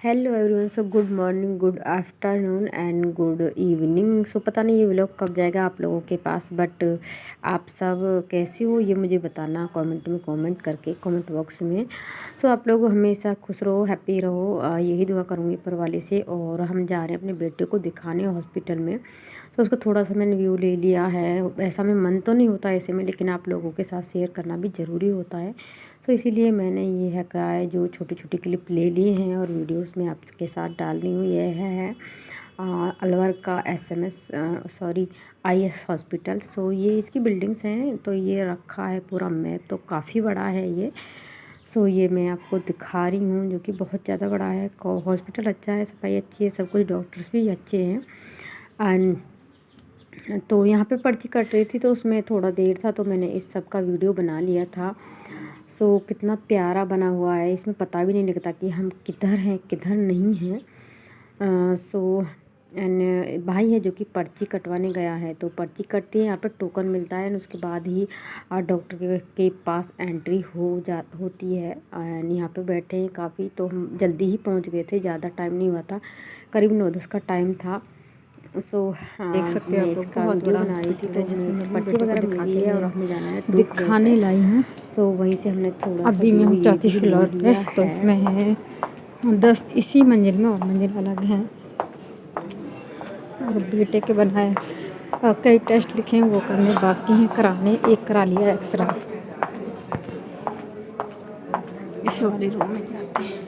Hello everyone. So good morning, good afternoon and good evening. So पता नहीं ये vlog कब जाएगा आप लोगों के पास, बट आप सब कैसे हो ये मुझे बताना कमेंट में, कमेंट करके कमेंट बॉक्स में। सो आप लोग हमेशा खुश रहो, हैप्पी रहो, यही दुआ करूँगी ऊपर वाले से। और हम जा रहे हैं अपने बेटे को दिखाने हॉस्पिटल में। तो उसका थोड़ा सा मैंने व्यू ले लिया है। ऐसा में मन तो नहीं होता ऐसे में, लेकिन आप लोगों के साथ शेयर करना भी ज़रूरी होता है। तो इसीलिए मैंने ये है क्या है जो छोटी छोटी क्लिप ले लिए हैं और वीडियोस में आपके साथ डाल रही हूँ। ये है अलवर का आईएस हॉस्पिटल। सो ये इसकी बिल्डिंग्स हैं। तो ये रखा है पूरा मैप, तो काफ़ी बड़ा है ये। सो ये मैं आपको दिखा रही हूँ, जो कि बहुत ज़्यादा बड़ा है। हॉस्पिटल अच्छा है, सफाई अच्छी है, सब कुछ, डॉक्टर्स भी अच्छे हैं। एंड तो यहाँ पे पर्ची कट रही थी, तो उसमें थोड़ा देर था, तो मैंने इस सब का वीडियो बना लिया था। सो कितना प्यारा बना हुआ है, इसमें पता भी नहीं लगता कि हम किधर हैं किधर नहीं हैं। सो एंड भाई है जो कि पर्ची कटवाने गया है। तो पर्ची कटती है, यहाँ पर टोकन मिलता है, और उसके बाद ही डॉक्टर के पास एंट्री होती है। एंड यहाँ पे बैठे हैं काफ़ी, तो हम जल्दी ही पहुँच गए थे, ज़्यादा टाइम नहीं हुआ था, करीब 9-10 का टाइम था। सो देख सकते हैं मैं आप लोग, इसका बहुत वीडियो बड़ा बना रही थी, हॉस्पिटल तो है जिसमें मैं हमें अपने पर्ची बेटे को वगैरह दिखा मिली के है और लिए हमें जाना है टू फ्लोर दिखाने पे। लाई हूँ। सो वहीं से हमने थोड़ा सा अभी मैं व्यू हूँ ये चौथी भी ले फ्लोर पे, लिया तो है। इसमें है 10 इसी मंजिल में, और मंजिल अलग हैं। और बेटे के बनाए कई टेस्ट लिखे हैं, वो करने बाकी हैं, कराने। एक करा लिया एक्सरे। इस वाले रूम में जाते हैं।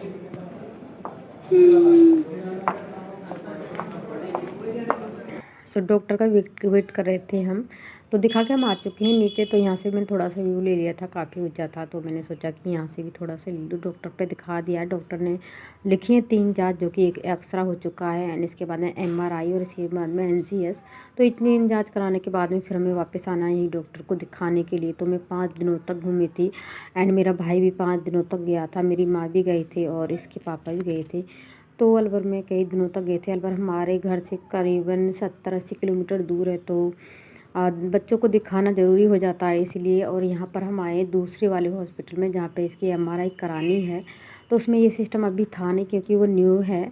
सो डॉक्टर का वेट कर रहे थे हम, तो दिखा के हम आ चुके हैं नीचे। तो यहाँ से मैंने थोड़ा सा व्यू ले लिया था, काफ़ी ऊंचा था, तो मैंने सोचा कि यहाँ से भी थोड़ा सा ले लूँ। डॉक्टर पे दिखा दिया। डॉक्टर ने लिखी है 3 जाँच, जो कि एक एक्सरा हो चुका है, एंड इसके बाद में एमआरआई, और इसके बाद में एनसीएस। तो इतनी जाँच कराने के बाद में फिर हमें वापस आना है यही डॉक्टर को दिखाने के लिए। तो मैं 5 दिनों तक घूमी थी, एंड मेरा भाई भी 5 दिनों तक गया था, मेरी माँ भी गई थी और इसके पापा भी गए थे। तो अलवर में कई दिनों तक गए थे। अलवर हमारे घर से करीबन 70-80 किलोमीटर दूर है, तो बच्चों को दिखाना ज़रूरी हो जाता है इसलिए। और यहाँ पर हम आए दूसरे वाले हॉस्पिटल में, जहाँ पे इसकी एमआरआई करानी है। तो उसमें ये सिस्टम अभी था नहीं, क्योंकि वो न्यू है।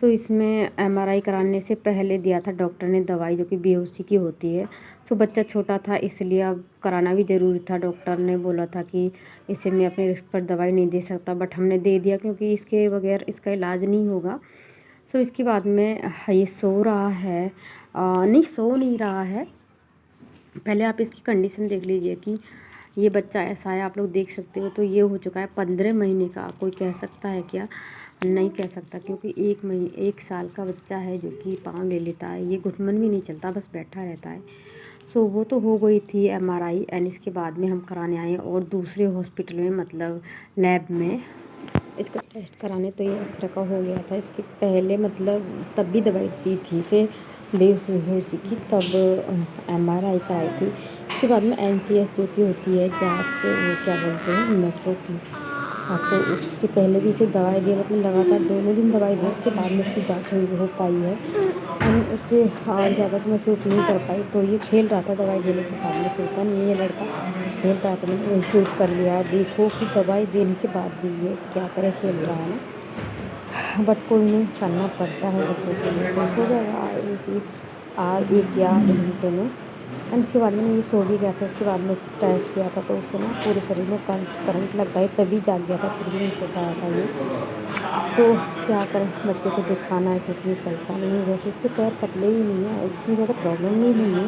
सो इसमें एमआरआई कराने से पहले दिया था डॉक्टर ने दवाई, जो कि बेहोशी की होती है। सो बच्चा छोटा था, इसलिए अब कराना भी ज़रूरी था। डॉक्टर ने बोला था कि इसे मैं अपने रिस्क पर दवाई नहीं दे सकता, बट हमने दे दिया, क्योंकि इसके बगैर इसका इलाज नहीं होगा। सो इसके बाद में ये सो रहा है, नहीं सो नहीं रहा है। पहले आप इसकी कंडीशन देख लीजिए कि ये बच्चा ऐसा है, आप लोग देख सकते हो। तो ये हो चुका है 15 महीने का। कोई कह सकता है क्या? नहीं कह सकता, क्योंकि 1 साल का बच्चा है जो कि पाँव ले लेता है, ये घुटमन भी नहीं चलता, बस बैठा रहता है। सो वो तो हो गई थी एमआरआई, एंड इसके बाद में हम कराने आए और दूसरे हॉस्पिटल में, मतलब लैब में इसका टेस्ट कराने। तो ये एक्सरे का हो गया था। इसके पहले मतलब तब भी दवाई दी थी इसे बेहोशी की, तब एमआरआई का आई थी। इसके बाद में एनसीएस जो कि होती है जांच, वो क्या बोलते हैं, नसों की। हाँ, सो उसके पहले भी इसे दवाई दी, मतलब लगातार दोनों दिन दवाई दी। उसके बाद में इसकी जांच नहीं हो पाई है, एंड उससे ज़्यादा तो मैं शूट नहीं कर पाई। तो ये खेल रहा था, दवाई देने के बाद में सोता नहीं है ये लड़का, खेलता है, तो मैंने वही शूट कर लिया है। देखो कि दवाई देने के बाद भी ये क्या करे, खेल रहा है ना, बट कोई नहीं, करना पड़ता है बच्चों के लिए। तो सो जाएगा एक या आधे घंटे में। एंड इसके बाद मैंने ये सो भी गया था। उसके बाद में इसकी टेस्ट किया था, तो उससे ना पूरे शरीर में करंट लगता है, तभी जाग गया था, फिर भी नहीं सो पाया था ये। सो क्या करें, बच्चे को दिखाना है, क्योंकि ये चलता नहीं है। वैसे इसके पैर पतले भी नहीं है, इतनी ज़्यादा प्रॉब्लम नहीं हुई है,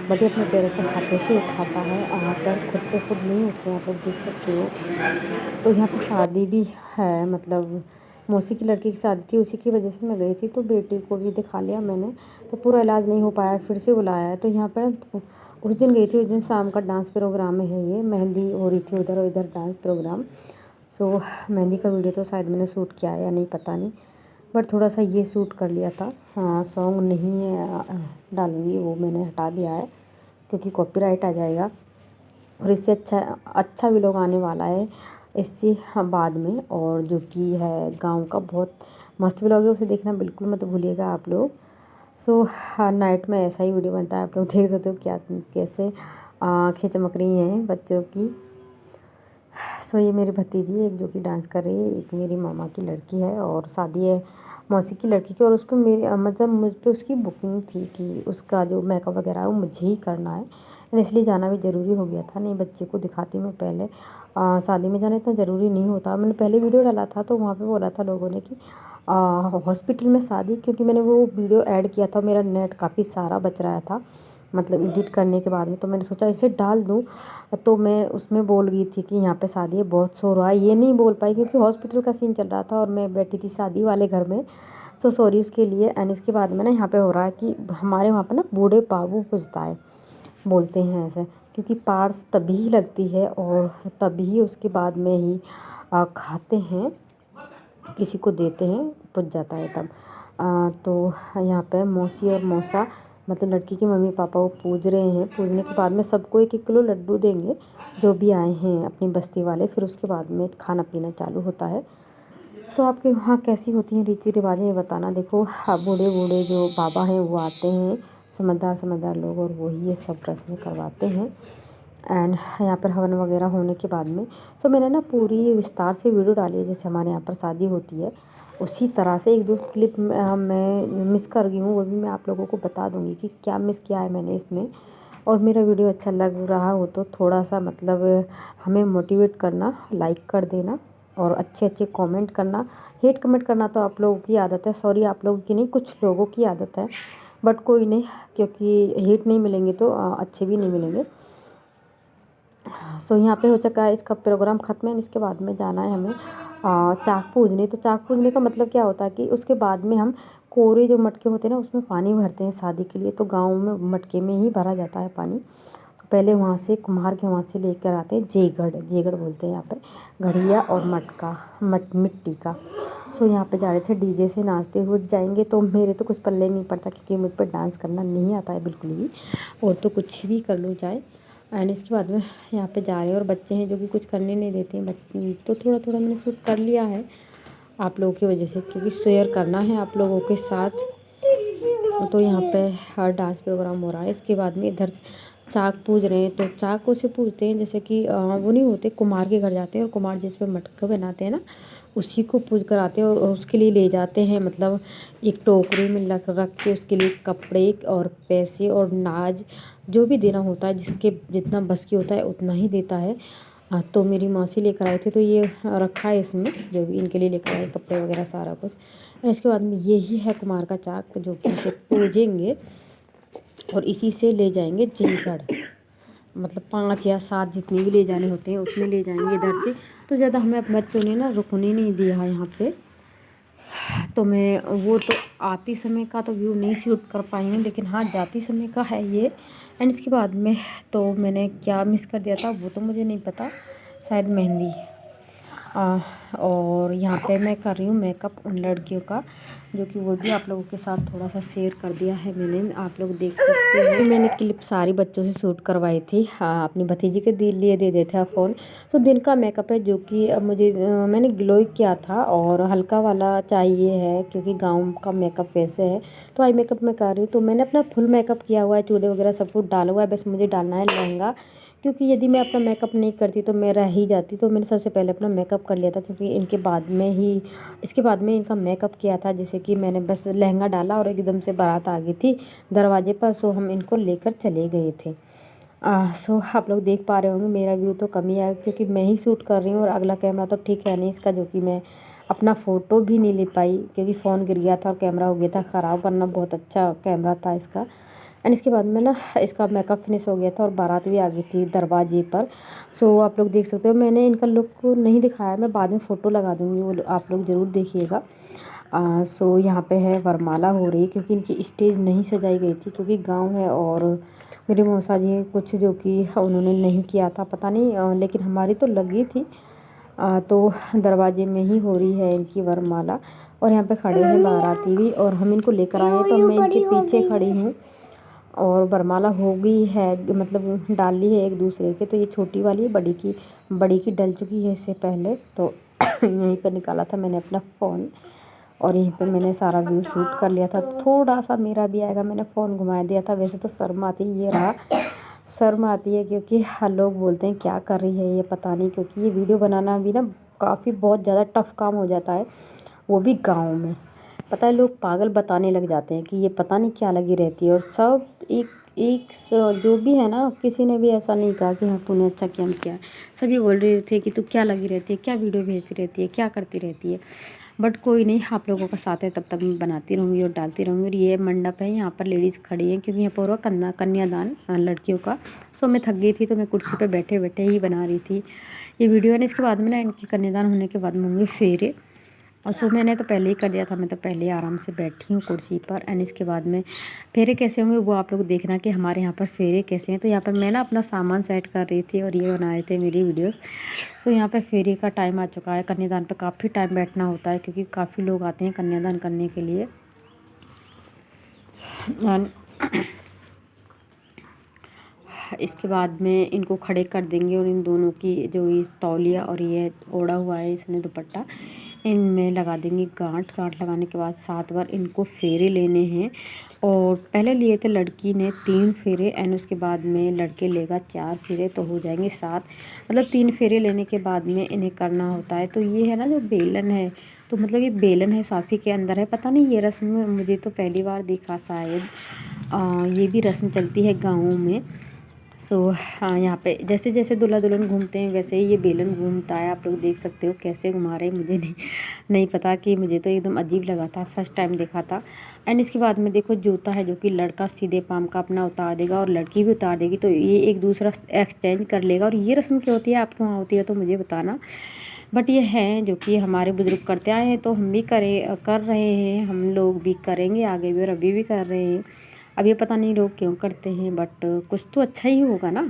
बट ये अपने पैरों को हाथों से उठाता है। पैर खुद पे खुद नहीं उठते हैं, आप लोग देख सकते हो। तो यहाँ पे शादी भी है, मतलब मौसी की लड़की की शादी थी, उसी की वजह से मैं गई थी। तो बेटी को भी दिखा लिया मैंने, तो पूरा इलाज नहीं हो पाया, फिर से बुलाया है। तो यहाँ पर उस दिन गई थी, उस दिन शाम का डांस प्रोग्राम है, ये मेहंदी हो रही थी उधर और इधर डांस प्रोग्राम। सो मेहंदी का वीडियो तो शायद मैंने शूट किया है या नहीं, पता नहीं, बट थोड़ा सा ये शूट कर लिया था। हाँ, सॉन्ग नहीं है डालूँगी, वो मैंने हटा दिया है, क्योंकि कॉपीराइट आ जाएगा। और इससे अच्छा भी लोग आने वाला है इससे बाद में, और जो कि है गांव का, बहुत मस्त व्लॉग है, उसे देखना बिल्कुल मत भूलिएगा आप लोग। सो हाँ, नाइट में ऐसा ही वीडियो बनता है, आप लोग देख सकते हो क्या कैसे आँखें चमक रही हैं बच्चों की। सो ये मेरी भतीजी है एक जो कि डांस कर रही है, एक मेरी मामा की लड़की है और शादी है मौसी की लड़की की। और उस पर मेरी मतलब मुझ पे उसकी बुकिंग थी कि उसका जो मेकअप वगैरह है वो मुझे ही करना है, इसलिए जाना भी ज़रूरी हो गया था। नहीं बच्चे को दिखाती मैं पहले, शादी में जाना इतना ज़रूरी नहीं होता। मैंने पहले वीडियो डाला था तो वहाँ पे बोला था लोगों ने कि हॉस्पिटल में शादी, क्योंकि मैंने वो वीडियो ऐड किया था, मेरा नेट काफ़ी सारा बच रहा था मतलब एडिट करने के बाद में, तो मैंने सोचा इसे डाल दूँ। तो मैं उसमें बोल गई थी कि यहाँ पे शादी है, बहुत शोर हुआ है, ये नहीं बोल पाई क्योंकि हॉस्पिटल का सीन चल रहा था और मैं बैठी थी शादी वाले घर में। सो सॉरी उसके लिए। एंड इसके बाद में ना यहाँ पे हो रहा है कि हमारे वहाँ पे ना बूढ़े बाबू पूजता है, बोलते हैं ऐसे, क्योंकि पार्स तभी लगती है और तभी उसके बाद में ही खाते हैं, किसी को देते हैं, पुज जाता है तब। तो यहाँ पे मौसी और मौसा मतलब लड़की की मम्मी पापा वो पूज रहे हैं। पूजने के बाद में सबको 1-1 किलो लड्डू देंगे जो भी आए हैं अपनी बस्ती वाले। फिर उसके बाद में खाना पीना चालू होता है। सो आपके वहाँ कैसी होती हैं रीति रिवाजें ये बताना। देखो बूढ़े बूढ़े जो बाबा हैं वो आते हैं, समझदार समझदार लोग, और वही ये सब रस्में करवाते हैं। एंड यहाँ पर हवन वगैरह होने के बाद में सो मैंने ना पूरी विस्तार से वीडियो डाली है, जैसे हमारे यहाँ पर शादी होती है उसी तरह से। 1-2 क्लिप मैं मिस कर गई हूँ, वो भी मैं आप लोगों को बता दूँगी कि क्या मिस किया है मैंने इसमें। और मेरा वीडियो अच्छा लग रहा हो तो थोड़ा सा मतलब हमें मोटिवेट करना, लाइक कर देना और अच्छे अच्छे कमेंट करना। हेट कमेंट करना तो आप लोगों की आदत है, सॉरी आप लोगों की नहीं, कुछ लोगों की आदत है, बट कोई नहीं, क्योंकि हेट नहीं मिलेंगे तो अच्छे भी नहीं मिलेंगे। सो यहाँ पे हो चुका है इसका प्रोग्राम ख़त्म है। इसके बाद में जाना है हमें चाक पूजने। तो चाक पूजने का मतलब क्या होता है कि उसके बाद में हम कोरे जो मटके होते हैं ना उसमें पानी भरते हैं शादी के लिए। तो गाँव में मटके में ही भरा जाता है पानी। तो पहले वहाँ से कुम्हार के वहाँ से लेकर आते हैं जेगड़, जेगड़ बोलते हैं यहाँ पे, घड़िया और मटका मिट्टी का। सो यहाँ पे जा रहे थे डीजे से नाचते हुए जाएंगे। तो मेरे तो कुछ पल्ले नहीं पड़ता क्योंकि मुझ पर डांस करना नहीं आता है बिल्कुल भी, और तो कुछ भी कर लो चाहे। एंड इसके बाद में यहाँ पे जा रहे हैं और बच्चे हैं जो कि कुछ करने नहीं देते हैं। बच्चे तो थोड़ा थोड़ा मैंने शूट कर लिया है आप लोगों की वजह से, क्योंकि शेयर करना है आप लोगों के साथ। तो यहाँ पे हर डांस प्रोग्राम हो रहा है। इसके बाद में इधर चाक पूज रहे हैं। तो चाक को से पूजते हैं जैसे कि वो नहीं होते, कुम्हार के घर जाते हैं और कुम्हार जिस पे मटका बनाते हैं ना उसी को पूज कर आते हैं और उसके लिए ले जाते हैं, मतलब एक टोकरी में रख के उसके लिए कपड़े और पैसे और नाज जो भी देना होता है, जिसके जितना बस की होता है उतना ही देता है। तो मेरी मौसी लेकर आए थे तो ये रखा है इसमें, जो भी इनके लिए लेकर आए कपड़े वगैरह सारा कुछ। इसके बाद में यही है कुम्हार का चाक जो कि इसे पूजेंगे और इसी से ले जाएंगे जेगड़, मतलब 5 या 7 जितने भी ले जाने होते हैं उतने ले जाएंगे इधर से। तो ज़्यादा हमें बच्चों ने ना रुकने नहीं दिया है यहाँ पे। तो मैं वो तो आती समय का तो व्यू नहीं शूट कर पाई हूँ, लेकिन हाँ जाती समय का है ये। एंड इसके बाद में तो मैंने क्या मिस कर दिया था वो तो मुझे नहीं पता, शायद मेहंदी। और यहाँ पे मैं कर रही हूँ मेकअप उन लड़कियों का, जो कि वो भी आप लोगों के साथ थोड़ा सा शेयर कर दिया है मैंने, आप लोग देख सकते हैं। मैंने क्लिप सारी बच्चों से शूट करवाई थी, हाँ अपनी भतीजी के लिए दे देते हैं फ़ोन। तो दिन का मेकअप है जो कि मुझे मैंने ग्लो किया था और हल्का वाला चाहिए है क्योंकि गाँव का मेकअप वैसे है। तो आई मेकअप मैं कर रही हूँ। तो मैंने अपना फुल मेकअप किया हुआ है, चूड़े वगैरह सब कुछ डाला हुआ है, बस मुझे डालना है लहंगा, क्योंकि यदि मैं अपना मेकअप नहीं करती तो मैं रह ही जाती। तो मैंने सबसे पहले अपना मेकअप कर लिया था, क्योंकि इनके बाद में ही इसके बाद में इनका मेकअप किया था। जैसे कि मैंने बस लहंगा डाला और एकदम से बारात आ गई थी दरवाजे पर। सो हम इनको लेकर चले गए थे। सो आप लोग देख पा रहे होंगे मेरा व्यू तो कम ही आया क्योंकि मैं ही शूट कर रही हूँ और अगला कैमरा तो ठीक है नहीं इसका, जो कि मैं अपना फ़ोटो भी नहीं ले पाई क्योंकि फ़ोन गिर गया था और कैमरा हो गया था ख़राब, वरना बहुत अच्छा कैमरा था इसका। एंड इसके बाद में ना इसका मेकअप फिनिश हो गया था और बारात भी आ गई थी दरवाजे पर। सो आप लोग देख सकते हो, मैंने इनका लुक नहीं दिखाया, मैं बाद में फ़ोटो लगा दूँगी, वो आप लोग ज़रूर देखिएगा। सो यहाँ पे है वरमाला हो रही है क्योंकि इनकी स्टेज नहीं सजाई गई थी क्योंकि गांव है और मेरे मौसा जी कुछ जो कि उन्होंने नहीं किया था पता नहीं, लेकिन हमारी तो लगी थी। तो दरवाजे में ही हो रही है इनकी वरमाला और यहाँ पे खड़े हैं बाराती भी और हम इनको लेकर आए हैं, तो मैं इनके पीछे खड़ी हूँ और वरमाला हो गई है, मतलब डाल ली है एक दूसरे के। तो ये छोटी वाली है, बड़ी की डल चुकी है इससे पहले। तो यहीं पर निकाला था मैंने अपना फ़ोन और यहीं पे मैंने सारा व्यू शूट कर लिया था। थोड़ा सा मेरा भी आएगा, मैंने फ़ोन घुमा दिया था, वैसे तो शर्म आती ये रहा। शर्म आती है क्योंकि हर लोग बोलते हैं क्या कर रही है ये, पता नहीं, क्योंकि ये वीडियो बनाना भी ना काफ़ी बहुत ज़्यादा टफ काम हो जाता है, वो भी गाँव में। पता है लोग पागल बताने लग जाते हैं कि ये पता नहीं क्या लगी रहती है, और सब जो भी है ना, किसी ने भी ऐसा नहीं कहा कि हाँ तूने अच्छा काम किया है। सभी बोल रहे थे कि तू क्या लगी रहती है, क्या वीडियो भेजती रहती है, क्या करती रहती है। बट कोई नहीं, आप लोगों का साथ है तब तक मैं बनाती रहूँगी और डालती रहूँगी। और ये मंडप है, यहाँ पर लेडीज़ खड़ी हैं क्योंकि यहाँ पर हो रहा कन्यादान लड़कियों का। सो मैं थक गई थी तो मैं कुर्सी पे बैठे बैठे ही बना रही थी ये वीडियो। है इसके बाद में ना इनकी कन्यादान होने के बाद में होंगे फेरे, और सो मैंने तो पहले ही कर दिया था, मैं तो पहले ही आराम से बैठी हूँ कुर्सी पर। एंड इसके बाद में फेरे कैसे होंगे वो आप लोग देखना कि हमारे यहाँ पर फेरे कैसे हैं। तो यहाँ पर मैं ना अपना सामान सेट कर रही थी और ये बना रहे थे मेरी वीडियोस। तो यहाँ पे फेरे का टाइम आ चुका है। कन्यादान पे काफ़ी टाइम बैठना होता है क्योंकि काफ़ी लोग आते हैं कन्यादान करने के लिए। एंड इसके बाद में इनको खड़े कर देंगे और इन दोनों की जो ये तौलिया और ये ओढ़ा हुआ है इसने दुपट्टा, इनमें लगा देंगे गांठ लगाने के बाद 7 बार इनको फेरे लेने हैं। और पहले लिए थे लड़की ने 3 फेरे एंड उसके बाद में लड़के लेगा 4 फेरे, तो हो जाएंगे 7। मतलब 3 फेरे लेने के बाद में इन्हें करना होता है। तो ये है ना जो बेलन है, तो मतलब ये बेलन है साफ़ी के अंदर है। पता नहीं ये रस्म मुझे तो पहली बार देखा शायद। ये भी रस्म चलती है गाँवों में। सो हाँ, यहाँ पे जैसे जैसे दूल्हा दुल्हन घूमते हैं वैसे ही ये बेलन घूमता है। आप लोग देख सकते हो कैसे घुमा रहे हैं, मुझे नहीं पता, कि मुझे तो एकदम अजीब लगा था, फर्स्ट टाइम देखा था। एंड इसके बाद में देखो जूता है जो कि लड़का सीधे पाम का अपना उतार देगा और लड़की भी उतार देगी, तो ये एक दूसरा एक्सचेंज कर लेगा। और ये रस्म क्या होती है, आपके वहाँ होती है तो मुझे बताना। बट ये हैं जो कि हमारे बुजुर्ग करते आए हैं, तो हम भी कर रहे हैं, हम लोग भी करेंगे आगे भी और अभी भी कर रहे हैं। अब ये पता नहीं लोग क्यों करते हैं, बट कुछ तो अच्छा ही होगा ना।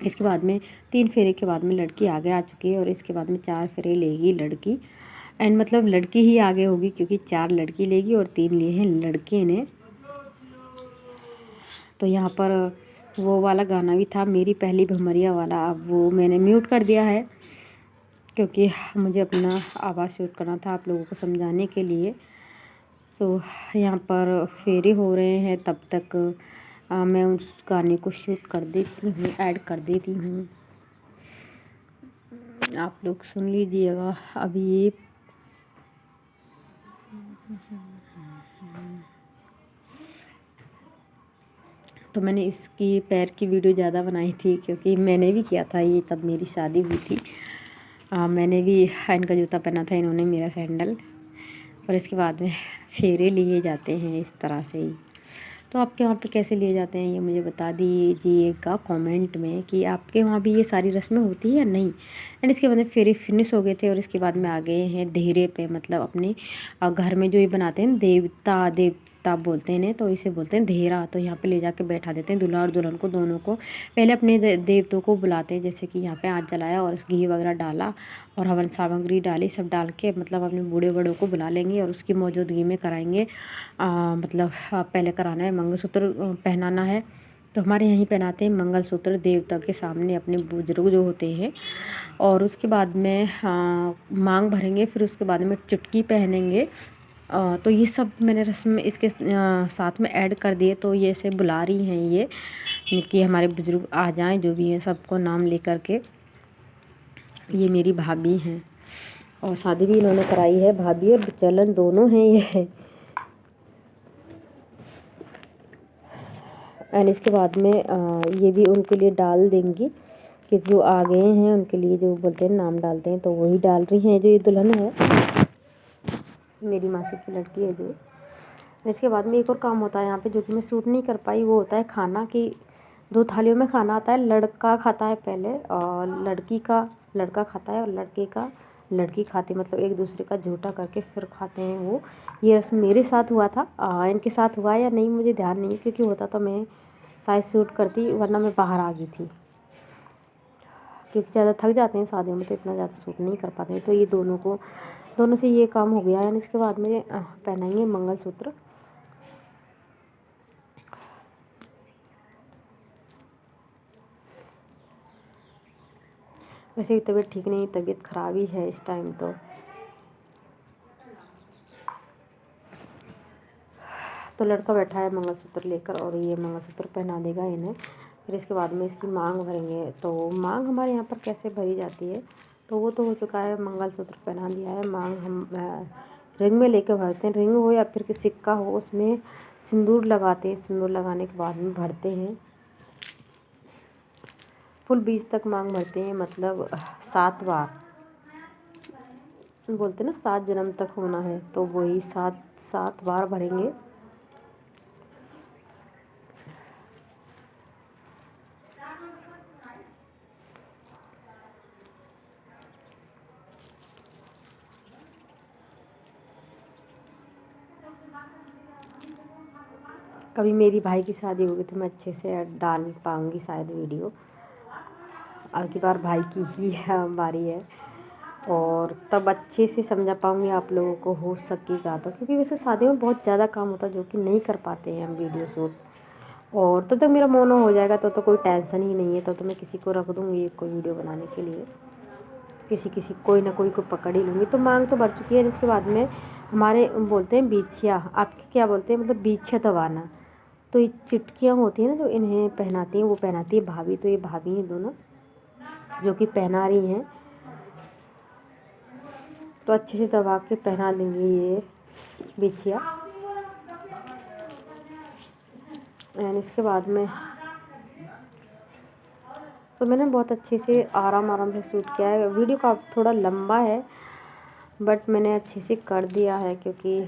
इसके बाद में 3 फेरे के बाद में लड़की आगे आ चुकी है और इसके बाद में 4 फेरे लेगी लड़की। एंड मतलब लड़की ही आगे होगी क्योंकि 4 लड़की लेगी और 3 लिए हैं लड़के ने। तो यहाँ पर वो वाला गाना भी था, मेरी पहली भमरिया वाला, अब वो मैंने म्यूट कर दिया है क्योंकि मुझे अपना आवाज़ शूट करना था आप लोगों को समझाने के लिए। सो यहाँ पर फेरे हो रहे हैं, तब तक मैं उस गाने को शूट कर देती हूँ, ऐड कर देती हूँ, आप लोग सुन लीजिएगा। अभी ये तो मैंने इसकी पैर की वीडियो ज़्यादा बनाई थी क्योंकि मैंने भी किया था ये, तब मेरी शादी हुई थी। मैंने भी इनका जूता पहना था, इन्होंने मेरा सैंडल। और इसके बाद में फेरे लिए जाते हैं इस तरह से ही। तो आपके वहाँ पे कैसे लिए जाते हैं ये मुझे बता दीजिएगा कमेंट में कि आपके वहाँ भी ये सारी रस्में होती है या नहीं। एंड इसके बाद में फेरे फिनिश हो गए थे और इसके बाद में आ गए हैं देहरे पे, मतलब अपने घर में जो ये बनाते हैं देवता बोलते हैं इन्हें, तो इसे बोलते हैं देहरा। तो यहाँ पे ले जाके बैठा देते हैं दूल्हा और दुल्हन को, दोनों को। पहले अपने देवतों को बुलाते हैं, जैसे कि यहाँ पे आँच जलाया और घी वगैरह डाला और हवन सामग्री डाली, सब डाल के मतलब अपने बूढ़े बड़ों को बुला लेंगे और उसकी मौजूदगी में कराएंगे। मतलब पहले कराना है मंगलसूत्र पहनाना है, तो हमारे यहीं पहनाते हैं मंगलसूत्र देवता के सामने अपने बुजुर्ग जो होते हैं। और उसके बाद में मांग भरेंगे, फिर उसके बाद में चुटकी पहनेंगे। तो ये सब मैंने रस्म इसके साथ में ऐड कर दिए। तो ये से बुला रही हैं ये कि हमारे बुजुर्ग आ जाएं, जो भी हैं सबको नाम लेकर के। ये मेरी भाभी हैं और शादी भी इन्होंने कराई है, भाभी और चलन दोनों हैं ये। एंड इसके बाद में ये भी उनके लिए डाल देंगी कि जो आ गए हैं उनके लिए जो बोलते हैं नाम डालते हैं, तो वही डाल रही हैं। जो ये दुल्हन है मेरी मासी की लड़की है जो। इसके बाद में एक और काम होता है यहाँ पे जो कि मैं शूट नहीं कर पाई, वो होता है खाना की 2 थालियों में खाना आता है। लड़का खाता है पहले और लड़का खाता है और लड़के का लड़की खाती, मतलब एक दूसरे का झूठा करके फिर खाते हैं वो। ये रस्म मेरे साथ हुआ था, इनके साथ हुआ या नहीं मुझे ध्यान नहीं है, क्योंकि होता तो मैं शायद शूट करती, वरना मैं बाहर आ गई थी क्योंकि ज़्यादा थक जाते हैं शादियों में, तो इतना ज़्यादा शूट नहीं कर पाते हैं। तो ये दोनों से ये काम हो गया है। इसके बाद में पहनाएंगे मंगलसूत्र। वैसे भी तबीयत ठीक नहीं, तबीयत ख़राब ही है इस टाइम। तो लड़का बैठा है मंगलसूत्र लेकर और ये मंगलसूत्र पहना देगा इन्हें। फिर इसके बाद में इसकी मांग भरेंगे। तो मांग हमारे यहाँ पर कैसे भरी जाती है, तो वो तो हो चुका है, मंगलसूत्र पहना दिया है। मांग हम रिंग में लेके भरते हैं, रिंग हो या फिर कि सिक्का हो, उसमें सिंदूर लगाते हैं। सिंदूर लगाने के बाद में भरते हैं। फुल 20 तक मांग भरते हैं, मतलब 7 बार बोलते हैं ना, 7 जन्म तक होना है, तो वही 7 बार भरेंगे। कभी मेरी भाई की शादी होगी तो मैं अच्छे से डाल पाऊँगी शायद वीडियो। अब की बार भाई की ही बारी है, और तब अच्छे से समझा पाऊँगी आप लोगों को, हो सकेगा तो। क्योंकि वैसे शादी में बहुत ज़्यादा काम होता है जो कि नहीं कर पाते हैं हम वीडियो शूट। और तब तक मेरा मोनो हो जाएगा तो कोई टेंशन ही नहीं है। तो मैं किसी को रख दूँगी कोई वीडियो बनाने के लिए, किसी कोई ना कोई को पकड़ ही लूँगी। तो मांग तो भर चुकी है। इसके बाद में हमारे बोलते हैं बिछिया, आपके क्या बोलते हैं, मतलब बिछिया दबाना। तो ये चिटकियाँ होती हैं ना जो इन्हें पहनाती हैं, वो पहनाती है भाभी। तो ये भाभी हैं दोनों जो कि पहना रही हैं। तो अच्छे से दबा के पहना देंगे ये बिछिया। एंड इसके बाद में तो मैंने बहुत अच्छे से आराम से शूट किया है। वीडियो का थोड़ा लंबा है बट मैंने अच्छे से कर दिया है, क्योंकि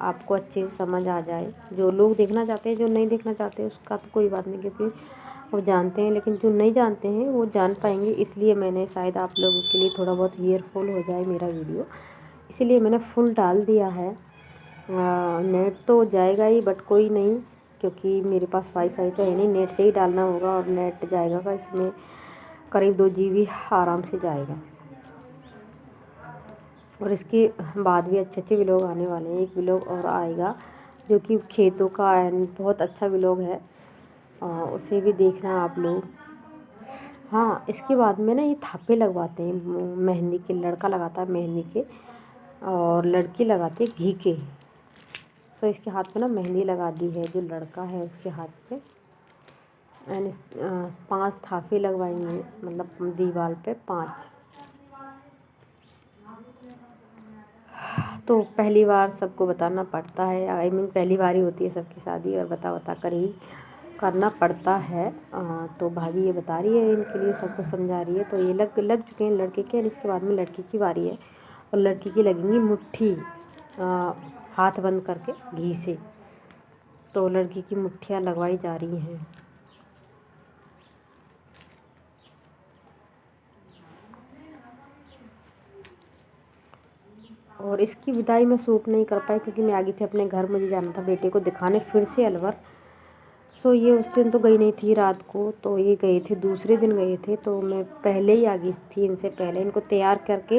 आपको अच्छे से समझ आ जाए। जो लोग देखना चाहते हैं, जो नहीं देखना चाहते उसका तो कोई बात नहीं, क्योंकि वो जानते हैं। लेकिन जो नहीं जानते हैं वो जान पाएंगे, इसलिए मैंने शायद आप लोगों के लिए थोड़ा बहुत ईयरफुल हो जाए मेरा वीडियो, इसलिए मैंने फुल डाल दिया है। नेट तो जाएगा ही बट कोई नहीं, क्योंकि मेरे पास वाईफाई तो है नहीं, नेट से ही डालना होगा। और नेट जाएगा इसमें करीब 2 GB आराम से जाएगा। और इसके बाद भी अच्छे व्लॉग आने वाले हैं। एक व्लॉग और आएगा जो कि खेतों का एंड बहुत अच्छा व्लॉग है, उसे भी देखना आप लोग। हाँ, इसके बाद में ना ये थापे लगवाते हैं मेहंदी के। लड़का लगाता है मेहंदी के और लड़की लगाती है घी के। तो इसके हाथ पे ना मेहंदी लगा दी है जो लड़का है उसके हाथ पे। एंड 5 थापे लगवाएंगे, मतलब दीवार पे 5। तो पहली बार सबको बताना पड़ता है, आई मीन पहली बार ही होती है सबकी शादी, और बता कर ही करना पड़ता है। तो भाभी ये बता रही है इनके लिए, सबको समझा रही है। तो ये लग चुके हैं लड़के के। इसके बाद में लड़की की बारी है, और लड़की की लगेंगी मुट्ठी, हाथ बंद करके घी से। तो लड़की की मुट्ठियाँ लगवाई जा रही हैं। और इसकी विदाई में शूट नहीं कर पाई, क्योंकि मैं आ गई थी अपने घर। मुझे जाना था बेटे को दिखाने फिर से अलवर। सो ये उस दिन तो गई नहीं थी रात को, तो ये गए थे दूसरे दिन गए थे। तो मैं पहले ही आ गई थी, इनसे पहले इनको तैयार करके,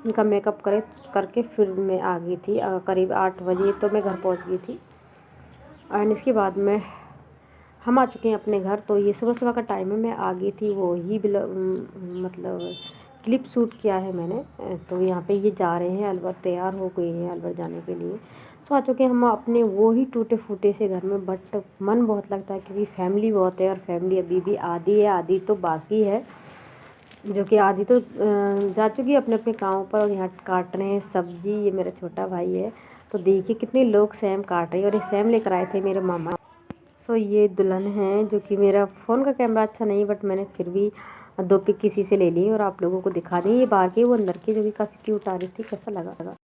इनका मेकअप करके फिर मैं आ गई थी। करीब 8 बजे तो मैं घर पहुंच गई थी। एंड इसके बाद में हम आ चुके हैं अपने घर। तो ये सुबह का टाइम है, मैं आ गई थी। वो ही मतलब क्लिप शूट किया है मैंने। तो यहाँ पे ये जा रहे हैं अलवर, तैयार हो गए हैं अलवर जाने के लिए। तो आ चुके हैं हम अपने वो ही टूटे फूटे से घर में। बट मन बहुत लगता है, क्योंकि फैमिली बहुत है, और फैमिली अभी भी आधी है, आधी तो बाकी है। जो कि आधी तो जा चुकी है अपने अपने काम पर, और यहाँ काट रहे हैं सब्जी। ये मेरा छोटा भाई है। तो देखिए कितने लोग सेम काट रहे हैं, और ये सेम लेकर आए थे मेरे मामा। सो ये दुल्हन है, जो कि मेरा फ़ोन का कैमरा अच्छा नहीं, बट मैंने फिर भी 2 पिक किसी से ले ली और आप लोगों को दिखा दी। ये बाहर की वो अंदर की, जो कि काफ़ी क्यूट आ रही थी। कैसा लगा?